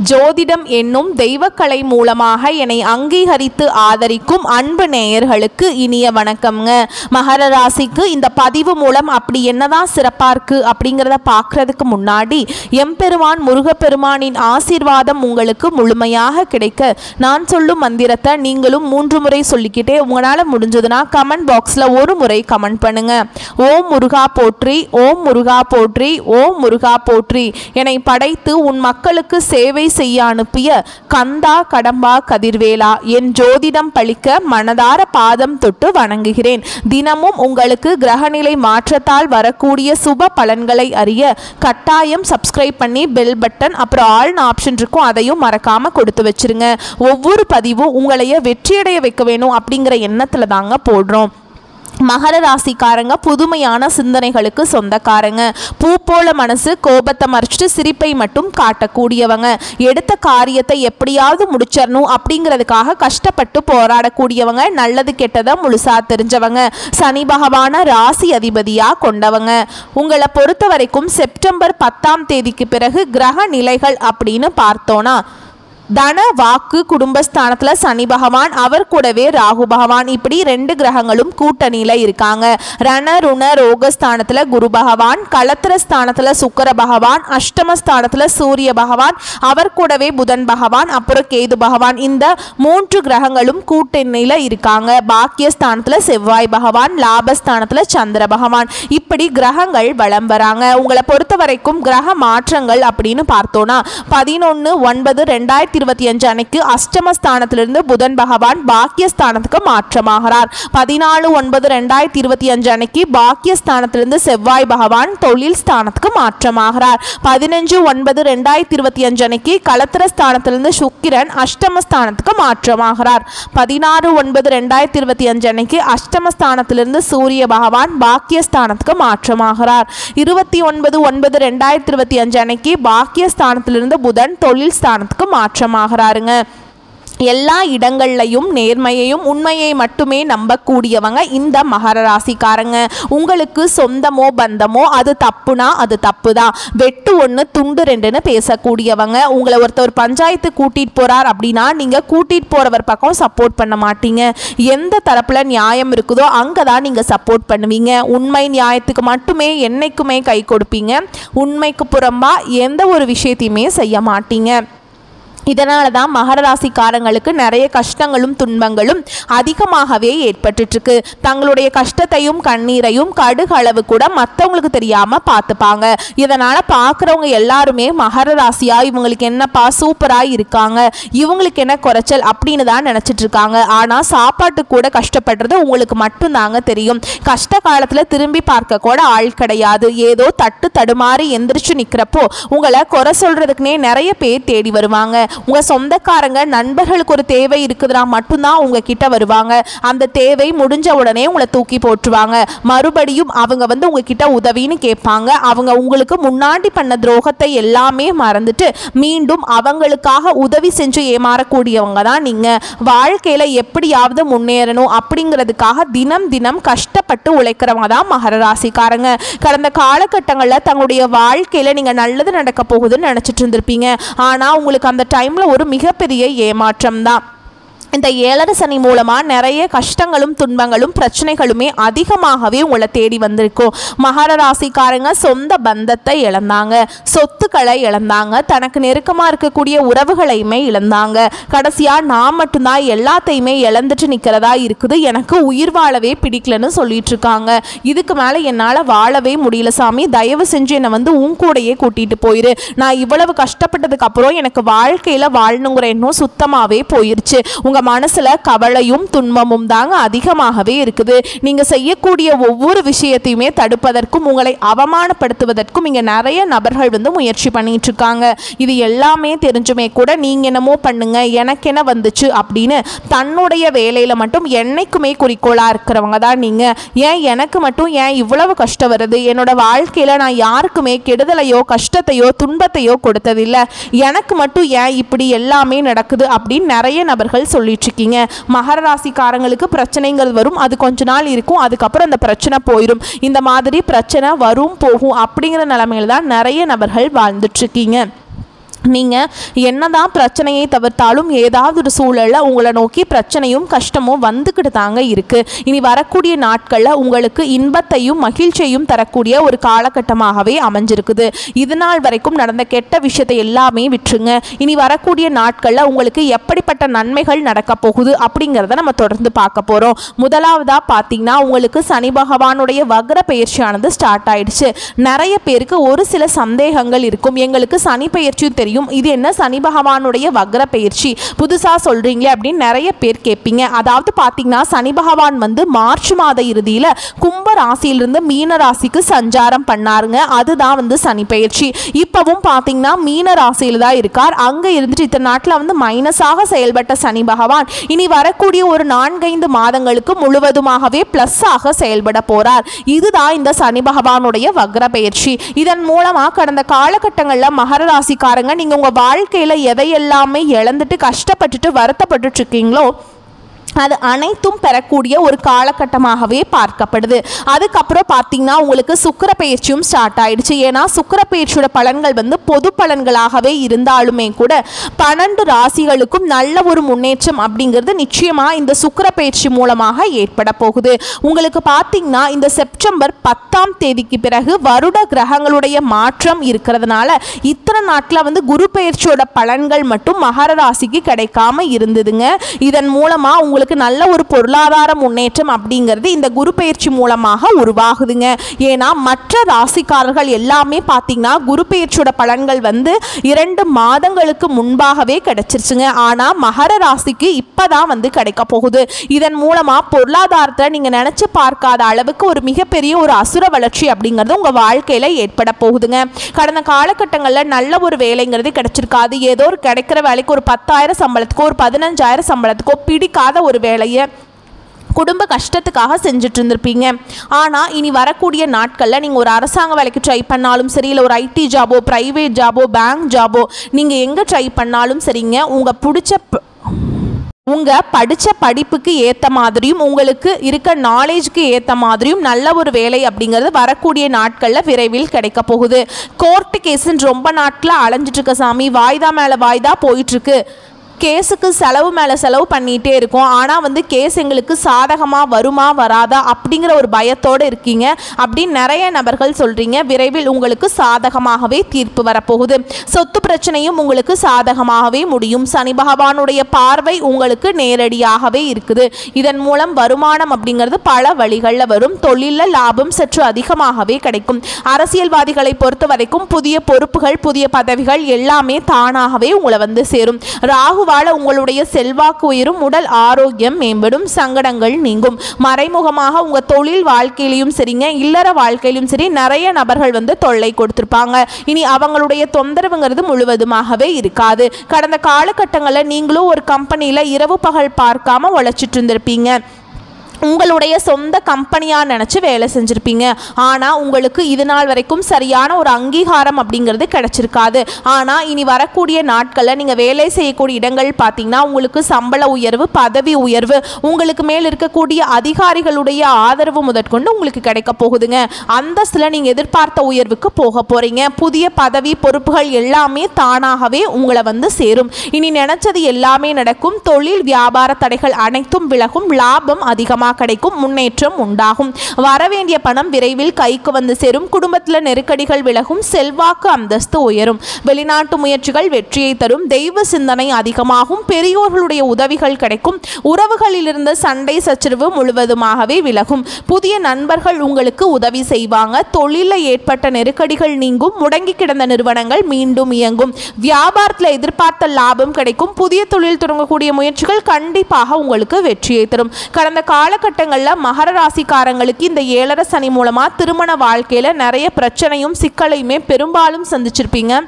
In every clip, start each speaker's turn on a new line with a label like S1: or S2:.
S1: ஜோதிடம் என்னும் தெய்வக்கலை மூலமாக என்னை அங்கீகரித்து ஆதரிக்கும் அன்பு நேயர்களுக்கு இனிய வணக்கம்ங்க. மகர ராசிக்கு இந்த பதிவு மூலம் அப்படி என்னதான் சிறப்பாக இருக்குது அப்படிங்கிறத பார்க்குறதுக்கு முன்னாடி எம்பெருமான் முருகப்பெருமானின் ஆசீர்வாதம் உங்களுக்கு முழுமையாக கிடைக்க நான் சொல்லும் மந்திரத்தை நீங்களும் 3 முறை சொல்லிக்கிட்டே உங்களால் முடிஞ்சதுன்னா கமெண்ட் பாக்ஸில் ஒரு முறை கமெண்ட் பண்ணுங்க. ஓம் முருகா போற்றி, ஓம் முருகா போற்றி, ஓம் முருகா போற்றி. என்னை படைத்து உன் மக்களுக்கு சேவை செய்ய அனுப்பிய கந்தா கடம்பா கதிர்வேலா, என் ஜோதிடம் பழிக்க மனதார பாதம் தொட்டு வணங்குகிறேன். தினமும் உங்களுக்கு கிரகநிலை மாற்றத்தால் வரக்கூடிய சுப பலன்களை அறிய கட்டாயம் சப்ஸ்கிரைப் பண்ணி பெல் பட்டன் அப்புறம் ஆல்னு ஆப்ஷன் இருக்கும், அதையும் மறக்காம கொடுத்து வச்சிருங்க. ஒவ்வொரு பதிவும் உங்களைய வெற்றியடைய வைக்க வேணும் அப்படிங்கிற எண்ணத்துல தாங்க போடுறோம். மகர ராசிக்காரங்க புதுமையான சிந்தனைகளுக்கு சொந்தக்காரங்க. பூ போல மனசு, கோபத்தை மறைச்சிட்டு சிரிப்பை மட்டும் காட்டக்கூடியவங்க. எடுத்த காரியத்தை எப்படியாவது முடிச்சிடணும் அப்படிங்கிறதுக்காக கஷ்டப்பட்டு போராடக்கூடியவங்க. நல்லது கெட்டதை முழுசா தெரிஞ்சவங்க. சனி பகவான ராசி அதிபதியா கொண்டவங்க. உங்களை பொறுத்த வரைக்கும் செப்டம்பர் 10ஆம் தேதிக்கு பிறகு கிரக நிலைகள் அப்படின்னு பார்த்தோன்னா, தன வாக்கு குடும்பஸ்தானத்தில் சனி பகவான், அவர் கூடவே ராகு பகவான், இப்படி 2 கிரகங்களும் கூட்டணியில் இருக்காங்க. ரண ருண ரோகஸ்தானத்தில் குரு பகவான், களத்திரஸ்தானத்தில் சுக்கர பகவான், அஷ்டமஸ்தானத்தில் சூரிய பகவான், அவர் கூடவே புதன் பகவான், அப்புறம் கேது பகவான், இந்த 3 கிரகங்களும் கூட்டணியில் இருக்காங்க. பாக்கியஸ்தானத்தில் செவ்வாய் பகவான், லாபஸ்தானத்தில் சந்திர பகவான், இப்படி கிரகங்கள் வலம் வராங்க. உங்களை பொறுத்த வரைக்கும் கிரக மாற்றங்கள் அப்படின்னு பார்த்தோன்னா 11/9/2025 அன்னைக்கு அஷ்டமஸ்தானத்திலிருந்து புதன் பகவான் பாக்கியஸ்தானத்துக்கு மாற்றமாகிறார். 14/9/2025 அன்னைக்கு பாக்கியஸ்தானத்திலிருந்து செவ்வாய் பகவான் தொழில் ஸ்தானத்துக்கு மாற்றமாகிறார். 15/9/2025 அன்னைக்கு களத்திரஸ்தானத்திலிருந்து சுக்கிரன் அஷ்டமஸ்தானத்துக்கு மாற்றமாகிறார். 16/9/2025 அன்னைக்கு அஷ்டமஸ்தானத்திலிருந்து சூரிய பகவான் பாக்கியஸ்தானத்துக்கு மாற்றமாகிறார். 29/9/2025 அன்னைக்கு பாக்கியஸ்தானத்திலிருந்து புதன் தொழில் ஸ்தானத்துக்கு மாற்றமாகிறாருங்க. எல்லா இடங்கள்லையும் நேர்மையையும் உண்மையை மட்டுமே நம்பக்கூடியவங்க இந்த மகர ராசிக்காரங்க. உங்களுக்கு சொந்தமோ பந்தமோ அது தப்புனா அது தப்பு தான். வெட்டு 1 துண்டு 2ன்னு பேசக்கூடியவங்க. உங்களை ஒருத்தர் பஞ்சாயத்து கூட்டிட்டு போறார் அப்படின்னா நீங்க கூட்டிட்டு போறவர் பக்கம் சப்போர்ட் பண்ண மாட்டீங்க. எந்த தரப்புல நியாயம் இருக்குதோ அங்கதான் நீங்க சப்போர்ட் பண்ணுவீங்க. உண்மை நியாயத்துக்கு மட்டுமே என்னைக்குமே கை கொடுப்பீங்க. உண்மைக்கு புறம்பா எந்த ஒரு விஷயத்தையுமே செய்ய மாட்டீங்க. இதனால தான் மகர ராசிக்காரங்களுக்கு நிறைய கஷ்டங்களும் துன்பங்களும் அதிகமாகவே ஏற்பட்டுருக்கு. தங்களுடைய கஷ்டத்தையும் கண்ணீரையும் கடுகளவு கூட மற்றவங்களுக்கு தெரியாம பார்த்துப்பாங்க. இதனால பார்க்குறவங்க எல்லாருமே மகர ராசியா இவங்களுக்கு என்னப்பா சூப்பரா இருக்காங்க, இவங்களுக்கு என்ன குறைச்சல் அப்படின்னு தான் நினைச்சிட்டு இருக்காங்க. ஆனா சாப்பாட்டு கூட கஷ்டப்படுறது உங்களுக்கு மட்டும்தாங்க தெரியும். கஷ்ட காலத்துல திரும்பி பார்க்க கூட ஆள் கிடையாது. ஏதோ தட்டு தடுமாறி எந்திரிச்சு நிக்கிறப்போ உங்களை குறை சொல்றதுக்குன்னே நிறைய பேர் தேடி வருவாங்க. உங்க சொந்தக்காரங்க நண்பர்களுக்கு ஒரு தேவை இருக்குதுன்னா மட்டும்தான் உங்ககிட்ட வருவாங்க. அந்த தேவை முடிஞ்ச உடனே உங்களை தூக்கி போட்டுருவாங்க. மறுபடியும் அவங்க உங்ககிட்ட உதவின்னு கேட்பாங்க. அவங்க உங்களுக்கு முன்னாடி பண்ண துரோகத்தை எல்லாமே மறந்துட்டு மீண்டும் அவங்களுக்காக உதவி செஞ்சு ஏமாறக்கூடியவங்க தான் நீங்க. வாழ்க்கையில எப்படியாவது முன்னேறணும் அப்படிங்கிறதுக்காக தினம் தினம் கஷ்டப்பட்டு உழைக்கிறவங்க தான் மகர ராசிக்காரங்க. கடந்த காலகட்டங்களில் தங்களுடைய வாழ்க்கையில நீங்க நல்லது நடக்க போகுதுன்னு நினைச்சிட்டு இருந்திருப்பீங்க. ஆனா உங்களுக்கு அந்த டைம்ல ஒரு மிகப்பெரிய ஏமாற்றம் தான். இந்த 7 சனி மூலமா நிறைய கஷ்டங்களும் துன்பங்களும் பிரச்சனைகளுமே அதிகமாகவே உங்களை தேடி வந்திருக்கும். மகர ராசிக்காரங்க சொந்த பந்தத்தை இழந்தாங்க, சொத்துக்களை இழந்தாங்க, தனக்கு நெருக்கமா இருக்கக்கூடிய உறவுகளையுமே இழந்தாங்க. கடைசியா நான் மட்டும்தான் எல்லாத்தையுமே இழந்துட்டு நிக்கிறதா இருக்குது, எனக்கு உயிர் வாழவே பிடிக்கலன்னு சொல்லிட்டு இருக்காங்க. இதுக்கு மேல என்னால வாழவே முடியல சாமி, தயவு செஞ்சு என்னை உன் கூடையே கூட்டிட்டு போயிரு. நான் இவ்வளவு கஷ்டப்பட்டதுக்கு அப்புறம் எனக்கு வாழ்க்கையில வாழணுங்கிற எண்ணம் சுத்தமாவே போயிருச்சு. உங்க மனசுல கவலையும் துன்பமும் தாங்க அதிகமாகவே இருக்குது. நீங்க செய்யக்கூடிய ஒவ்வொரு விஷயத்தையுமே தடுப்பதற்கும் உங்களை அவமானப்படுத்துவதற்கும் இங்க நிறைய நபர்கள் முயற்சி பண்ணிட்டு இருக்காங்க. இது எல்லாமே தெரிஞ்சுமே கூட நீங்க என்னமோ பண்ணுங்க எனக்கு என்ன வந்துச்சு அப்படின்னு தன்னுடைய வேலையில மட்டும் என்னைக்குமே குறிக்கோளா இருக்கிறவங்க தான் நீங்க. ஏன் எனக்கு மட்டும் ஏன் இவ்வளவு கஷ்டம் வருது, என்னோட வாழ்க்கையில நான் யாருக்குமே கெடுதலையோ கஷ்டத்தையோ துன்பத்தையோ கொடுத்ததில்லை, எனக்கு மட்டும் ஏன் இப்படி எல்லாமே நடக்குது அப்படின்னு நிறைய நபர்கள் சொல்லி இருக்கீங்க. மகர ராசிக்காரங்களுக்கு பிரச்சனைகள் வரும், அது கொஞ்ச நாள் இருக்கும், அதுக்கப்புறம் அந்த பிரச்சனை போயிடும். இந்த மாதிரி பிரச்சனை வரும் போகும் அப்படிங்கிற நிலைமையில தான் நிறைய நபர்கள் வாழ்ந்துட்டு இருக்கீங்க. நீங்கள் என்னதான் பிரச்சனையை தவிர்த்தாலும் ஏதாவது ஒரு சூழலில் உங்களை நோக்கி பிரச்சனையும் கஷ்டமும் வந்துக்கிட்டு தாங்க இருக்குது. இனி வரக்கூடிய நாட்களில் உங்களுக்கு இன்பத்தையும் மகிழ்ச்சியையும் தரக்கூடிய ஒரு காலகட்டமாகவே அமைஞ்சிருக்குது. இது நாள் வரைக்கும் நடந்த கெட்ட விஷயத்தை எல்லாமே விட்டுருங்க. இனி வரக்கூடிய நாட்களில் உங்களுக்கு எப்படிப்பட்ட நன்மைகள் நடக்க போகுது அப்படிங்கிறத நம்ம தொடர்ந்து பார்க்க போகிறோம். முதலாவதாக பார்த்தீங்கன்னா, உங்களுக்கு சனி பகவானுடைய வக்ர பயிற்சியானது ஸ்டார்ட் ஆயிடுச்சு. நிறைய பேருக்கு ஒரு சில சந்தேகங்கள் இருக்கும். எங்களுக்கு சனி பயிற்சியும் தெரியும், இது என்ன சனி பகவானுடைய வக்ர பயிற்சி புதுசா சொல்றீங்களே அப்படின்னு நிறைய பேர் கேட்பீங்க. அதாவது பாத்தீங்கன்னா, சனி பகவான் வந்து மார்ச் மாத இறுதியில கும்ப ராசியிலிருந்து மீன ராசிக்கு சஞ்சாரம் பண்ணாருங்க. அதுதான் வந்து சனி பயிற்சி. இப்பவும் பாத்தீங்கன்னா மீன ராசியில தான் இருக்கார். அங்க இருந்துட்டு இத்தனை நாட்டில் வந்து மைனஸாக செயல்பட்ட சனி பகவான் இனி வரக்கூடிய ஒரு 4-5 மாதங்களுக்கு முழுவதுமாகவே பிளஸ் ஆக செயல்பட போறார். இதுதான் இந்த சனி பகவானுடைய வக்ர பயிற்சி. இதன் மூலமா கடந்த காலகட்டங்களில் மகர ராசிக்காரங்க நீங்க உங்க வாழ்க்கையில எதையெல்லாமே இழந்துட்டு கஷ்டப்பட்டுட்டு வருத்தப்பட்டு இருக்கீங்களோ அது அனைத்தும் பெறக்கூடிய ஒரு காலகட்டமாகவே பார்க்கப்படுது. அதுக்கப்புறம் பார்த்தீங்கன்னா, உங்களுக்கு சுக்கிர பயிற்சியும் ஸ்டார்ட் ஆயிடுச்சு. ஏன்னா சுக்கிர பயிற்சியோட பலன்கள் வந்து பொது பலன்களாகவே இருந்தாலுமே கூட 12 ராசிகளுக்கும் நல்ல ஒரு முன்னேற்றம் அப்படிங்கிறது நிச்சயமா இந்த சுக்கிர பயிற்சி மூலமாக ஏற்பட போகுது. உங்களுக்கு பார்த்தீங்கன்னா, இந்த செப்டம்பர் 10ஆம் தேதிக்கு பிறகு வருட கிரகங்களுடைய மாற்றம் இருக்கிறதுனால இத்தனை நாட்டில் வந்து குரு பயிற்சியோட பலன்கள் மட்டும் மகர ராசிக்கு கிடைக்காம இருந்ததுங்க. இதன் மூலமா உங்களுக்கு நல்ல ஒரு பொருளாதார முன்னேற்றம் அப்படிங்கிறது இந்த குரு பயிற்சி மூலமாக உருவாகுதுங்க. ஏன்னா மற்ற ராசிக்காரர்கள் எல்லாமே பார்த்தீங்கன்னா குரு பயிற்சியோட பலன்கள் வந்து 2 மாதங்களுக்கு முன்பாகவே கிடைச்சிருச்சுங்க. ஆனா மகர ராசிக்கு இப்பதான் வந்து கிடைக்க போகுது. இதன் மூலமா பொருளாதாரத்தை நீங்க நினைச்சு பார்க்காத அளவுக்கு ஒரு மிகப்பெரிய ஒரு அசுர வளர்ச்சி அப்படிங்கிறது உங்க வாழ்க்கையில ஏற்பட போகுதுங்க. கடந்த காலகட்டங்களில் நல்ல ஒரு வேலைங்கிறது கிடைச்சிருக்காது. ஏதோ ஒரு கிடைக்கிற வேலைக்கு ஒரு 10,000 சம்பளத்துக்கோ ஒரு 15,000 சம்பளத்துக்கோ பிடிக்காத ஒரு வேலையை குடும்ப கஷ்டத்துக்காக செஞ்சுட்டு இருந்திருப்பீங்க. ஆனால் இனி வரக்கூடிய நாட்களில் நீங்கள் ஒரு அரசாங்க வேலைக்கு ட்ரை பண்ணாலும் சரி, இல்லை ஒரு ஐடி ஜாபோ, ப்ரைவேட் ஜாபோ, பேங்க் ஜாபோ, நீங்கள் எங்கே ட்ரை பண்ணாலும் சரிங்க, உங்கள் படித்த படிப்புக்கு ஏற்ற மாதிரியும் உங்களுக்கு இருக்க நாலேஜுக்கு ஏற்ற மாதிரியும் நல்ல ஒரு வேலை அப்படிங்கிறது வரக்கூடிய நாட்களில் விரைவில் கிடைக்க போகுது. கோர்ட்டு கேஸுன்னு ரொம்ப நாட்களில் அலைஞ்சிட்ருக்க சாமி, வாய்தா மேலே வாய்தா போயிட்டுருக்கு, கேஸுக்கு செலவு மேலே செலவு பண்ணிகிட்டே இருக்கோம், ஆனால் வந்து கேஸ் எங்களுக்கு சாதகமாக வருமா வராதா அப்படிங்கிற ஒரு பயத்தோடு இருக்கீங்க அப்படின்னு நிறைய நபர்கள் சொல்கிறீங்க. விரைவில் உங்களுக்கு சாதகமாகவே தீர்ப்பு வரப்போகுது. சொத்து பிரச்சனையும் உங்களுக்கு சாதகமாகவே முடியும். சனி பகவானுடைய பார்வை உங்களுக்கு நேரடியாகவே இருக்குது. இதன் மூலம் வருமானம் அப்படிங்கிறது பல வழிகளில் வரும். தொழிலில் லாபம் சற்று அதிகமாகவே கிடைக்கும். அரசியல்வாதிகளை பொறுத்த வரைக்கும் புதிய பொறுப்புகள், புதிய பதவிகள் எல்லாமே தானாகவே உங்களை வந்து சேரும். ராகு உங்களுடைய செல்வாக்கு உயரும், உடல் ஆரோக்கியம் மேம்படும், சங்கடங்கள் நீங்கும். மறைமுகமாக உங்க தொழில் வாழ்க்கையிலும் சரிங்க, இல்லற வாழ்க்கையிலும் சரி நிறைய நபர்கள் வந்து தொல்லை கொடுத்திருப்பாங்க. இனி அவங்களுடைய தொந்தரவுங்கிறது முழுவதுமாகவே இருக்காது. கடந்த காலகட்டங்களில் நீங்களும் ஒரு கம்பெனியில் இரவு பகல் பார்க்காம உழைச்சிட்டு இருந்திருப்பீங்க. உங்களுடைய சொந்த கம்பெனியாக நினச்சி வேலை செஞ்சுருப்பீங்க. ஆனால் உங்களுக்கு இது நாள் வரைக்கும் சரியான ஒரு அங்கீகாரம் அப்படிங்கிறது கிடச்சிருக்காது. ஆனால் இனி வரக்கூடிய நாட்களில் நீங்கள் வேலை செய்யக்கூடிய இடங்கள் பார்த்தீங்கன்னா உங்களுக்கு சம்பள உயர்வு, பதவி உயர்வு, உங்களுக்கு மேல் இருக்கக்கூடிய அதிகாரிகளுடைய ஆதரவு முதற்கொண்டு உங்களுக்கு கிடைக்க போகுதுங்க. அந்தஸ்தில் நீங்கள் எதிர்பார்த்த உயர்வுக்கு போக போகிறீங்க. புதிய பதவி பொறுப்புகள் எல்லாமே தானாகவே உங்களை வந்து சேரும். இனி நினைச்சது எல்லாமே நடக்கும். தொழில் வியாபார தடைகள் அனைத்தும் விலகும். லாபம் அதிகமாக கிடைக்கும். முன்னேற்றம் உண்டாகும். வரவேண்டிய பணம் விரைவில் கைக்கு வந்து சேரும். குடும்பத்தில் நெருக்கடிகள் விலகும். செல்வாக்கு அந்தஸ்து உயரும். வெளிநாட்டு முயற்சிகள் வெற்றியை தரும். தெய்வ சிந்தனை அதிகமாகும். பெரியோர்களுடைய உதவிகள் கிடைக்கும். உறவுகளில் இருந்த சண்டை சச்சரவு முழுவதுமாகவே விலகும். புதிய நண்பர்கள் உங்களுக்கு உதவி செய்வாங்க. தொழிலில் ஏற்பட்ட நெருக்கடிகள் நீங்கும். முடங்கி கிடந்த நிறுவனங்கள் மீண்டும் இயங்கும். வியாபாரத்தில் எதிர்பார்த்த லாபம் கிடைக்கும். புதிய தொழில் தொடங்கக்கூடிய முயற்சிகள் கண்டிப்பாக உங்களுக்கு வெற்றியை தரும். கடந்த காலகட்டங்களில் மகர ராசிக்காரங்களுக்கு இந்த 7.5 சனி மூலமா திருமண வாழ்க்கையில நிறைய பிரச்சனையும் சிக்கலையுமே பெரும்பாலும் சந்திச்சிருப்பீங்க.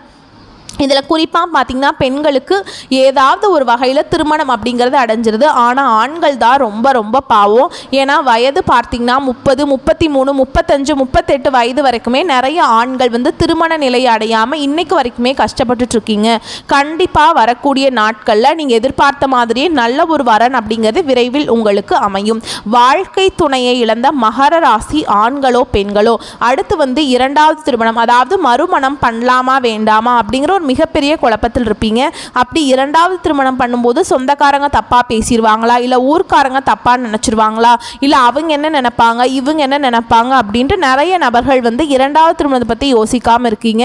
S1: இதில் குறிப்பாக பார்த்தீங்கன்னா பெண்களுக்கு ஏதாவது ஒரு வகையில் திருமணம் அப்படிங்கிறது அடைஞ்சிருது. ஆனால் ஆண்கள் தான் ரொம்ப ரொம்ப பாவம். ஏன்னா வயது பார்த்தீங்கன்னா 30, 33, 35, 38 வயது வரைக்குமே நிறைய ஆண்கள் வந்து திருமண நிலையை அடையாமல் இன்னைக்கு வரைக்குமே கஷ்டப்பட்டுட்ருக்கீங்க. கண்டிப்பாக வரக்கூடிய நாட்களில் நீங்கள் எதிர்பார்த்த மாதிரியே நல்ல ஒரு வரன் அப்படிங்கிறது விரைவில் உங்களுக்கு அமையும். வாழ்க்கை துணையை இழந்த மகர ராசி ஆண்களோ பெண்களோ அடுத்து வந்து 2வது திருமணம், அதாவது மறுமணம் பண்ணலாமா வேண்டாமா அப்படிங்கிற ஒரு மிகப்பெரிய குழப்பத்தில் இருப்பீங்க. அப்படி இரண்டாவது திருமணம் பண்ணும்போது சொந்தக்காரங்க தப்பாக பேசிடுவாங்களா, இல்லை ஊர்க்காரங்க தப்பாக நினச்சிருவாங்களா, இல்லை அவங்க என்ன நினைப்பாங்க இவங்க என்ன நினைப்பாங்க அப்படின்ட்டு நிறைய நபர்கள் இரண்டாவது திருமணத்தை பற்றி யோசிக்காமல் இருக்கீங்க.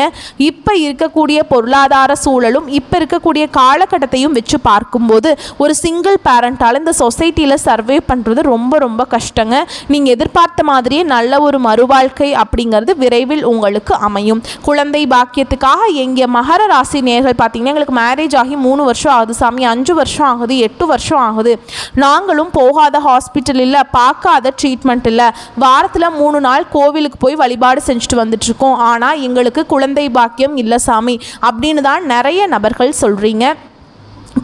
S1: இப்போ இருக்கக்கூடிய பொருளாதார சூழலும் இப்போ இருக்கக்கூடிய காலகட்டத்தையும் வச்சு பார்க்கும்போது ஒரு சிங்கிள் பேரண்டால் இந்த சொசைட்டியில் சர்வே பண்ணுறது ரொம்ப ரொம்ப கஷ்டங்க. நீங்கள் எதிர்பார்த்த மாதிரியே நல்ல ஒரு மறுவாழ்க்கை அப்படிங்கிறது விரைவில் உங்களுக்கு அமையும். குழந்தை பாக்கியத்துக்காக எங்கே மகர ராசி நேயர்கள் பார்த்தீங்கன்னா, எங்களுக்கு மேரேஜ் ஆகி 3 வருஷம் ஆகுது சாமி, 5 வருஷம் ஆகுது, 8 வருஷம் ஆகுது, நாங்களும் போகாத ஹாஸ்பிட்டல் இல்லை, பார்க்காத ட்ரீட்மெண்ட் இல்லை, வாரத்தில் 3 நாள் கோவிலுக்கு போய் வழிபாடு செஞ்சுட்டு வந்துட்டுருக்கோம், ஆனால் எங்களுக்கு குழந்தை பாக்கியம் இல்லை சாமி அப்படின்னு தான் நிறைய நபர்கள் சொல்கிறீங்க.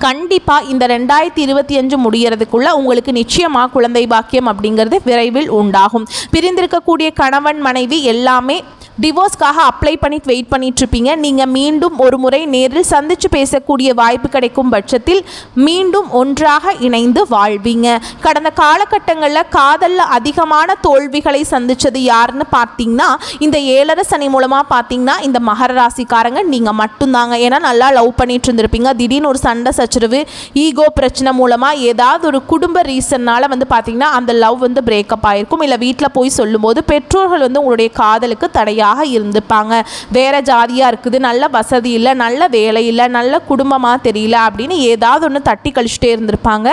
S1: கண்டிப்பாக இந்த 2025 முடிகிறதுக்குள்ள உங்களுக்கு நிச்சயமாக குழந்தை பாக்கியம் அப்படிங்கிறது விரைவில் உண்டாகும். பிரிந்திருக்கக்கூடிய கணவன் மனைவி எல்லாமே டிவோர்ஸ்க்காக அப்ளை பண்ணிட்டு வெயிட் பண்ணிட்டு இருப்பீங்க. நீங்கள் மீண்டும் ஒரு முறை நேரில் சந்தித்து பேசக்கூடிய வாய்ப்பு கிடைக்கும் பட்சத்தில் மீண்டும் ஒன்றாக இணைந்து வாழ்வீங்க. கடந்த காலகட்டங்களில் காதலில் அதிகமான தோல்விகளை சந்தித்தது யாருன்னு பார்த்தீங்கன்னா, இந்த 7.5 சனி மூலமாக பார்த்தீங்கன்னா இந்த மகர ராசிக்காரங்க நீங்கள் மட்டும்தாங்க. ஏன்னா நல்லா லவ் பண்ணிட்டு இருந்திருப்பீங்க, திடீர்னு ஒரு சண்டை சச்சரவு ஈகோ பிரச்சனை மூலமாக ஏதாவது ஒரு குடும்ப ரீசன்னால் பார்த்தீங்கன்னா அந்த லவ் பிரேக்கப் ஆகிருக்கும். இல்லை வீட்டில் போய் சொல்லும்போது பெற்றோர்கள் உங்களுடைய காதலுக்கு தடையாக இருந்துப்பாங்க. வேற ஜாதியா இருக்குது, நல்ல வசதி இல்லை, நல்ல வேலை இல்லை, நல்ல குடும்பமாக தெரியல அப்படின்னு ஏதாவது ஒன்று தட்டி கழிச்சுட்டே இருந்திருப்பாங்க.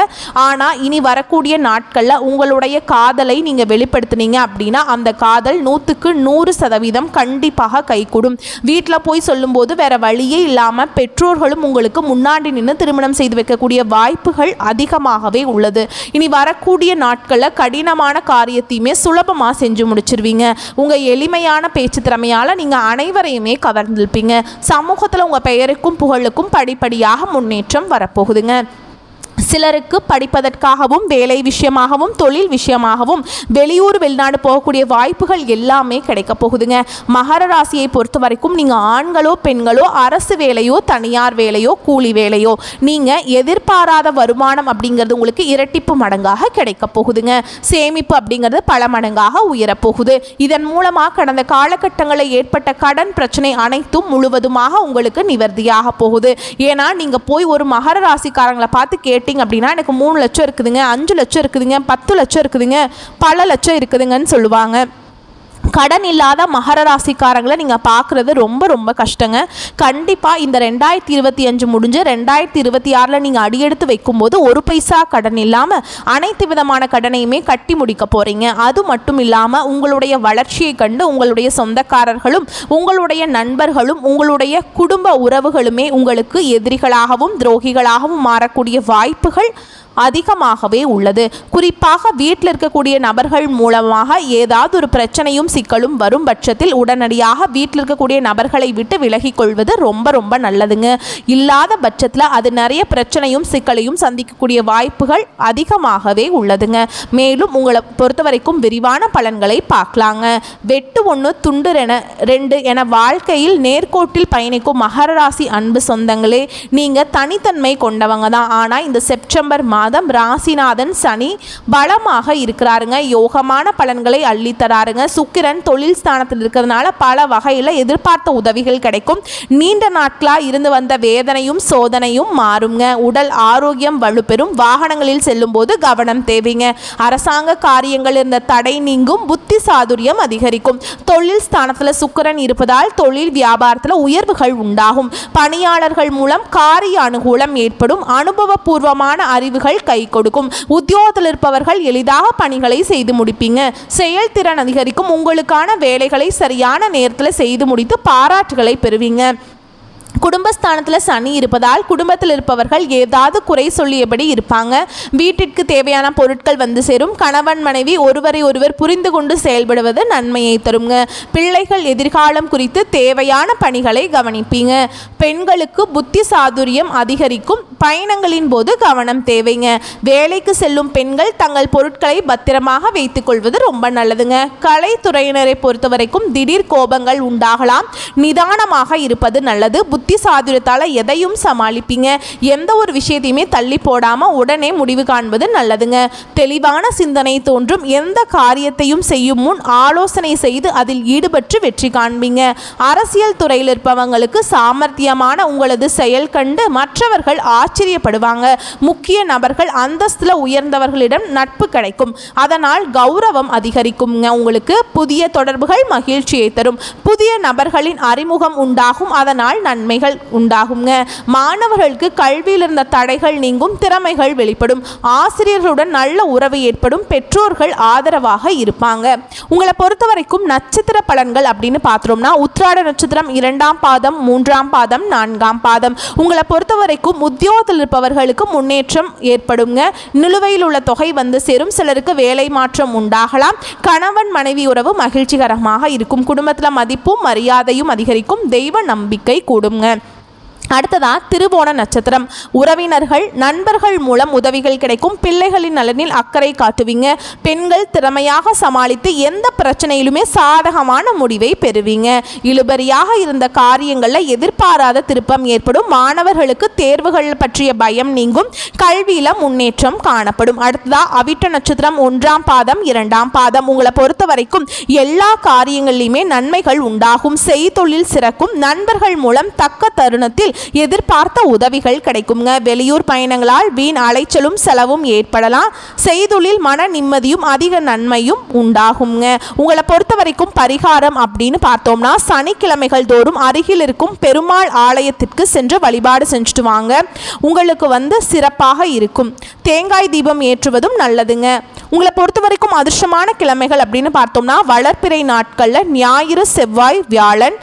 S1: ஆனால் இனி வரக்கூடிய நாட்களில் உங்களுடைய காதலை நீங்கள் வெளிப்படுத்தினீங்க அப்படின்னா அந்த காதல் 100க்கு 100% கண்டிப்பாக கைகூடும். வீட்டில் போய் சொல்லும்போது வேற வழியே இல்லாமல் பெற்றோர்களும் உங்களுக்கு முன்னாடி நின்று திருமணம் செய்து வைக்கக்கூடிய வாய்ப்புகள் அதிகமாகவே உள்ளது. இனி வரக்கூடிய நாட்களில் கடினமான காரியத்தையுமே சுலபமாக செஞ்சு முடிச்சிருவீங்க. உங்கள் எளிமையான பேச்சு திறமையால் நீங்கள் அனைவரையுமே கவர்ந்திருப்பீங்க. சமூகத்தில் உங்கள் பெயருக்கும் புகழுக்கும் படிப்படியாக முன்னேற்றம் வரப்போகுதுங்க. சிலருக்கு படிப்பதற்காகவும் வேலை விஷயமாகவும் தொழில் விஷயமாகவும் வெளியூர் வெளிநாடு போகக்கூடிய வாய்ப்புகள் எல்லாமே கிடைக்க போகுதுங்க. மகர ராசியை பொறுத்த வரைக்கும் நீங்கள் ஆண்களோ பெண்களோ அரசு வேலையோ தனியார் வேலையோ கூலி வேலையோ நீங்கள் எதிர்பாராத வருமானம் அப்படிங்கிறது உங்களுக்கு இரட்டிப்பு மடங்காக கிடைக்க போகுதுங்க. சேமிப்பு அப்படிங்கிறது பல மடங்காக உயரப்போகுது. இதன் மூலமாக கடந்த காலகட்டங்களில் ஏற்பட்ட கடன் பிரச்சனை அனைத்தும் முழுவதுமாக உங்களுக்கு நிவர்த்தியாக போகுது. ஏன்னா நீங்கள் போய் ஒரு மகர ராசிக்காரங்களை பார்த்து கேட்டீங்க அப்படின்னா எனக்கு 3 லட்சம் இருக்குதுங்க, 5 லட்சம் இருக்குதுங்க, 10 லட்சம் இருக்குதுங்க, பல லட்சம் இருக்குதுங்கன்னு சொல்லுவாங்க. கடன் இல்லாத மகர ராசிக்காரங்களை நீங்கள் பார்க்குறது ரொம்ப ரொம்ப கஷ்டங்க. கண்டிப்பாக இந்த 2025 முடிஞ்சு 2026 நீங்கள் அடியெடுத்து வைக்கும்போது 1 பைசா கடன் இல்லாமல் அனைத்து விதமான கடனையுமே கட்டி முடிக்க போகிறீங்க. அது மட்டும் இல்லாமல் உங்களுடைய வளர்ச்சியை கண்டு உங்களுடைய சொந்தக்காரர்களும் உங்களுடைய நண்பர்களும் உங்களுடைய குடும்ப உறவுகளுமே உங்களுக்கு எதிரிகளாகவும் துரோகிகளாகவும் மாறக்கூடிய வாய்ப்புகள் அதிகமாகவே உள்ளது. குறிப்பாக வீட்டில் இருக்கக்கூடிய நபர்கள் மூலமாக ஏதாவது ஒரு பிரச்சனையும் சிக்கலும் வரும் பட்சத்தில் உடனடியாக வீட்டில் இருக்கக்கூடிய நபர்களை விட்டு விலகிக் கொள்வது ரொம்ப ரொம்ப நல்லதுங்க. இல்லாத பட்சத்தில் அது நிறைய பிரச்சனையும் சிக்கலையும் சந்திக்கக்கூடிய வாய்ப்புகள் அதிகமாகவே உள்ளதுங்க. மேலும் உங்களை பொறுத்த வரைக்கும் விரிவான பலன்களை பார்க்கலாங்க. வெட்டு 1 துண்டு 2 என வாழ்க்கையில் நேர்கோட்டில் பயணிக்கும் மகர ராசி அன்பு சொந்தங்களே, நீங்கள் தனித்தன்மை கொண்டவங்க தான். ஆனால் இந்த செப்டம்பர் மாதம் ராசிநாதன் சனி பலமாக இருக்கிறாருங்க. யோகமான பலன்களை அள்ளித்தராருங்க. சுக்கிரன் தொழில் ஸ்தானத்தில் இருக்கிறதுனால பல வகையில் எதிர்பார்த்த உதவிகள் கிடைக்கும். நீண்ட நாட்களாக இருந்து வந்த வேதனையும் சோதனையும் மாறுங்க. உடல் ஆரோக்கியம் வலுப்பெறும். வாகனங்களில் செல்லும் போது கவனம் தேவைங்க. அரசாங்க காரியங்கள் இருந்த தடை நீங்கும். புத்தி சாதுரியம் அதிகரிக்கும். தொழில் ஸ்தானத்தில் சுக்கிரன் இருப்பதால் தொழில் வியாபாரத்தில் உயர்வுகள் உண்டாகும். பணியாளர்கள் மூலம் காரிய அனுகூலம் ஏற்படும். அனுபவபூர்வமான அறிவுகள் கை கொடுக்கும். உத்தியோகத்தில் இருப்பவர்கள் எளிதாக பணிகளை செய்து முடிப்பீங்க. செயல்திறன் அதிகரிக்கும். உங்களுக்கான வேலைகளை சரியான நேரத்தில் செய்து முடித்து பாராட்டுகளை பெறுவீங்க. குடும்பஸ்தானத்தில் சனி இருப்பதால் குடும்பத்தில் இருப்பவர்கள் ஏதாவது குறை சொல்லியபடி இருப்பாங்க. வீட்டிற்கு தேவையான பொருட்கள் வந்து சேரும். கணவன் மனைவி ஒருவரை ஒருவர் புரிந்து கொண்டு செயல்படுவது நன்மையை தருங்க. பிள்ளைகள் எதிர்காலம் குறித்து தேவையான பணிகளை கவனிப்பீங்க. பெண்களுக்கு புத்தி சாதுரியம் அதிகரிக்கும். பயணங்களின் போது கவனம் தேவைங்க. வேலைக்கு செல்லும் பெண்கள் தங்கள் பொருட்களை பத்திரமாக வைத்துக் கொள்வது ரொம்ப நல்லதுங்க. கலைத்துறையினரை பொறுத்த வரைக்கும் திடீர் கோபங்கள் உண்டாகலாம், நிதானமாக இருப்பது நல்லது. புத்தி சாதுரியத்தால் எதையும் சமாளிப்பீங்க. எந்த ஒரு விஷயத்தையுமே தள்ளி போடாம உடனே முடிவு காண்பது நல்லதுங்க. தெளிவான சிந்தனை தோன்றும். எந்த காரியத்தையும் செய்யும் முன் ஆலோசனை செய்து அதில் ஈடுபட்டு வெற்றி காண்பீங்க. அரசியல் துறையில் இருப்பவங்களுக்கு சாமர்த்தியமான உங்களது செயல் கண்டு மற்றவர்கள் ஆச்சரியப்படுவாங்க. முக்கிய நபர்கள், அந்தஸ்துல உயர்ந்தவர்களிடம் நட்பு கிடைக்கும். அதனால் கௌரவம் அதிகரிக்குங்க. உங்களுக்கு புதிய தொடர்புகள் மகிழ்ச்சியை தரும். புதிய நபர்களின் அறிமுகம் உண்டாகும். அதனால் நன்மைகள் உண்டாகுங்க. மாணவர்களுக்கு கல்வியில் இருந்த தடைகள் நீங்கும், திறமைகள் வெளிப்படும். ஆசிரியர்களுடன் நல்ல உறவு ஏற்படும். பெற்றோர்கள் ஆதரவாக இருப்பாங்க. உங்களை பொறுத்த வரைக்கும் நட்சத்திர பலன்கள் அப்படின்னு பார்த்தோம்னா உத்திராட நட்சத்திரம் 2ஆம் பாதம், 3ஆம் பாதம், 4ஆம் பாதம். உங்களை பொறுத்த வரைக்கும் உத்தியோகத்தில் இருப்பவர்களுக்கு முன்னேற்றம் ஏற்படுங்க. நிலுவையில் உள்ள தொகை வந்து சேரும். சிலருக்கு வேலை மாற்றம் உண்டாகலாம். கணவன் மனைவி உறவு மகிழ்ச்சிகரமாக இருக்கும். குடும்பத்தில் மதிப்பும் மரியாதையும் அதிகரிக்கும். தெய்வ நம்பிக்கை கூடுங்க. அடுத்ததா திருவோண நட்சத்திரம். உறவினர்கள், நண்பர்கள் மூலம் உதவிகள் கிடைக்கும். பிள்ளைகளின் நலனில் அக்கறை காட்டுவீங்க. பெண்கள் திறமையாக சமாளித்து எந்த பிரச்சனையிலுமே சாதகமான முடிவை பெறுவீங்க. இழுபறியாக இருந்த காரியங்களில் எதிர்பாராத திருப்பம் ஏற்படும். மாணவர்களுக்கு தேர்வுகள் பற்றிய பயம் நீங்கும். கல்வியில முன்னேற்றம் காணப்படும். அடுத்ததா அவிட்ட நட்சத்திரம் 1ஆம் பாதம், 2ஆம் பாதம். உங்களை பொறுத்த வரைக்கும் எல்லா காரியங்களிலுமே நன்மைகள் உண்டாகும். செய்தொழில் சிறக்கும். நண்பர்கள் மூலம் தக்க தருணத்தில் எதிர்பார்த்த உதவிகள் கிடைக்குங்க. வெளியூர் பயணங்களால் வீண் அலைச்சலும் செலவும் ஏற்படலாம். செய்தொழில் மன நிம்மதியும் அதிக நன்மையும் உண்டாகுங்க. உங்களை பொறுத்த வரைக்கும் பரிகாரம் அப்படின்னு பார்த்தோம்னா சனிக்கிழமைகள் தோறும் அருகில் இருக்கும் பெருமாள் ஆலயத்திற்கு சென்று வழிபாடு செஞ்சுட்டு வாங்க. உங்களுக்கு சிறப்பாக இருக்கும். தேங்காய் தீபம் ஏற்றுவதும் நல்லதுங்க. உங்களை பொறுத்த வரைக்கும் அதிர்ஷ்டமான கிழமைகள் அப்படின்னு பார்த்தோம்னா வளர்ப்பிறை நாட்களில் ஞாயிறு, செவ்வாய், வியாழன்.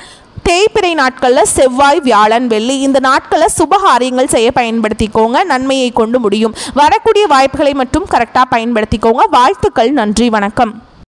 S1: தேய்பிறை நாட்களில் செவ்வாய், வியாழன், வெள்ளி. இந்த நாட்களில் சுபகாரியங்கள் செய்ய பயன்படுத்திக்கோங்க. நன்மையை கொண்டு முடியும். வரக்கூடிய வாய்ப்புகளை மட்டும் கரெக்டாக பயன்படுத்திக்கோங்க. வாழ்த்துக்கள். நன்றி, வணக்கம்.